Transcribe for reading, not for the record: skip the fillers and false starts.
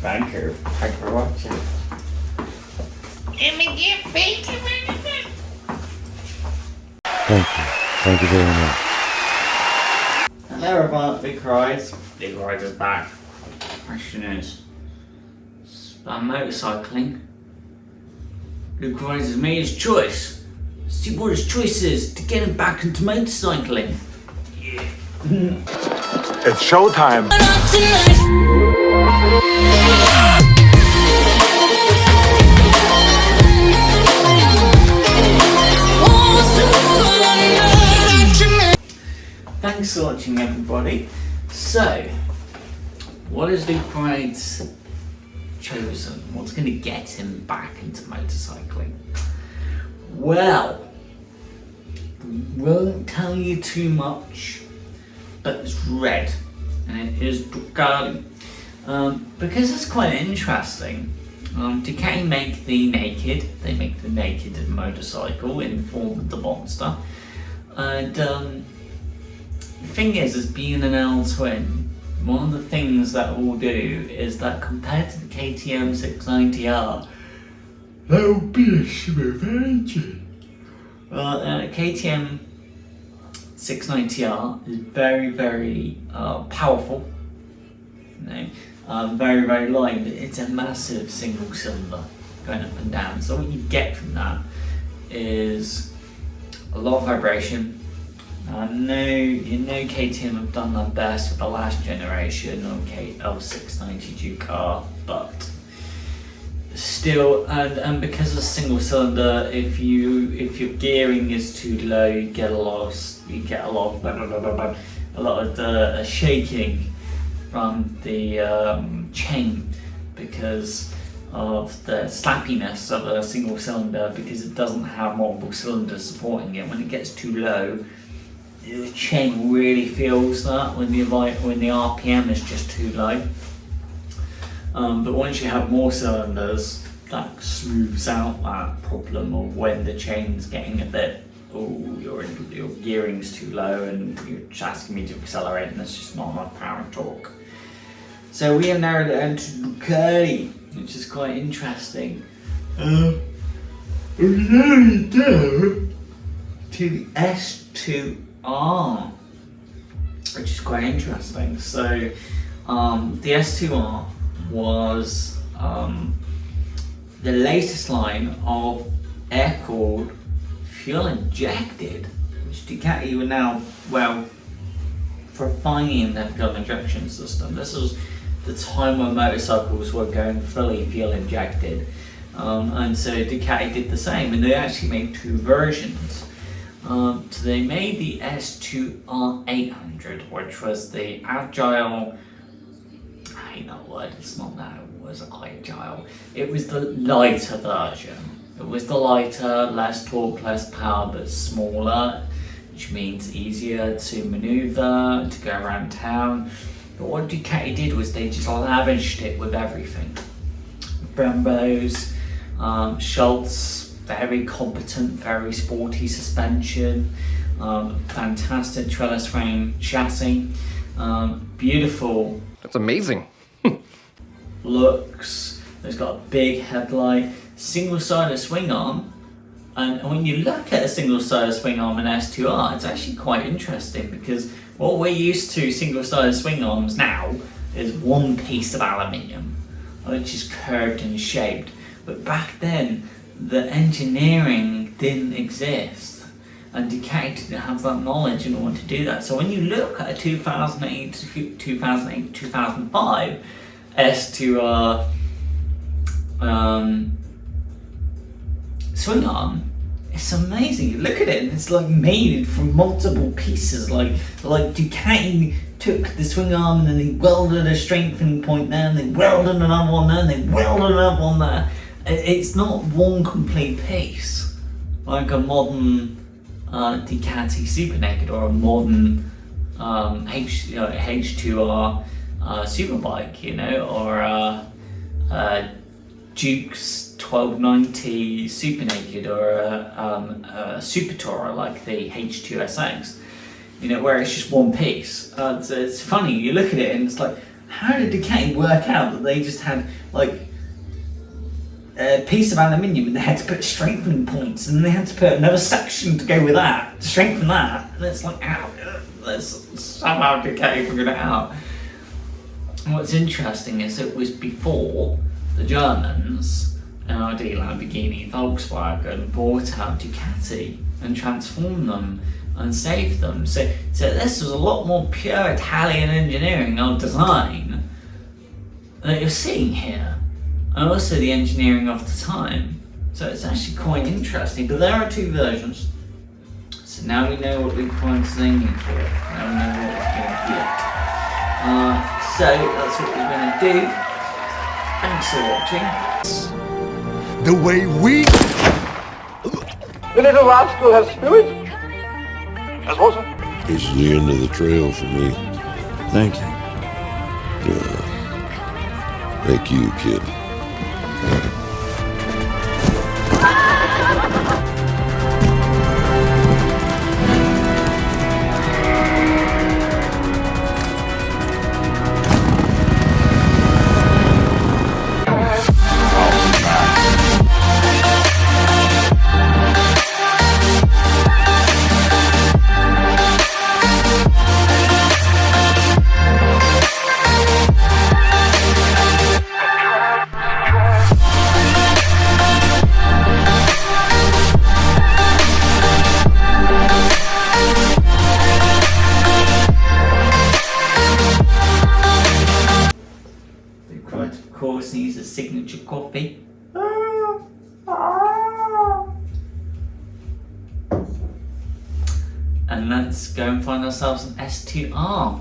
Thank you. Thanks for watching. Thank you. Thank you very much. Hello everyone, Big Rise. Big Rise is back. The question is about motorcycling. Big Rise has made his choice. See what his choice is to get him back into motorcycling. Yeah. It's showtime. Thanks for watching everybody. So, what has Luke Rides chosen? What's going to get him back into motorcycling? Well, won't tell you too much, but it's red and it is Ducati. Because it's quite interesting. Ducati make the Naked. They make the Naked motorcycle in the form of the Monster. And the thing is, as being an L twin, one of the things that we'll do is that compared to the KTM 690R, that will be a smooth engine. Well, KTM 690R is very, very powerful. You know, very, very light, but it's a massive single cylinder going up and down. So what you get from that is a lot of vibration. I know KTM have done their best with the last generation of 690 Duke R, but still, and because it's single cylinder, if your gearing is too low, you get a lot of shaking from the chain because of the slappiness of a single cylinder, because it doesn't have multiple cylinders supporting it. When it gets too low, the chain really feels that when the RPM is just too low. But once you have more cylinders, that smooths out that problem of when the chain's getting a bit, your gearing's too low and you're just asking me to accelerate and there's just not enough power and torque. So we have narrowed it down to Ducati, which is quite interesting. We narrowed it down to the S2R, which is quite interesting. So the S2R was the latest line of air-cooled, fuel-injected, which Ducati were now, well, refining their fuel injection system. This was the time when motorcycles were going fully fuel-injected, and so Ducati did the same, and they actually made two versions. So they made the S2R 800, which was the agile, I hate that word, it's not that, it was agile. It was the lighter version. It was the lighter, less torque, less power, but smaller, which means easier to maneuver, to go around town. But what Ducati did was they just lavished it with everything. Brembos, Schultz, very competent, very sporty suspension, fantastic trellis frame chassis, beautiful. That's amazing. Looks. It's got a big headlight, single-sided swing arm, and when you look at a single-sided swing arm in S2R, it's actually quite interesting because what we're used to single-sided swing arms now is one piece of aluminium, which is curved and shaped. But back then, the engineering didn't exist, and Ducati didn't have that knowledge in order to do that. So when you look at a 2005 S2R swing arm, it's amazing. You look at it and it's like made from multiple pieces. Like Ducati took the swing arm and then they welded a strengthening point there, and they welded another one there, and they welded another one there. It's not one complete piece like a modern Ducati Super Naked or a modern H2R Superbike, you know, or Duke's 1290 Super Naked, or a Super Tourer like the H2SX, you know, where it's just one piece. So it's funny, you look at it and it's like, how did Ducati work out that they just had like a piece of aluminium and they had to put strengthening points and they had to put another section to go with that to strengthen that? And it's like, ow, somehow Ducati figured it out. And what's interesting is it was before the Germans, Audi, Lamborghini, Volkswagen bought out Ducati and transformed them and saved them. So this was a lot more pure Italian engineering on design that you're seeing here, and also the engineering of the time. So it's actually quite interesting. But there are two versions. So now we know what Lupoint's aiming for. Now we know what we're going to get. So that's what we're going to do. Thanks for watching. The way we... The little rascal has spirit. Has water. This is the end of the trail for me. Thank you. Yeah. Thank you, kid. Of course, needs a signature coffee. And let's go and find ourselves an S2R.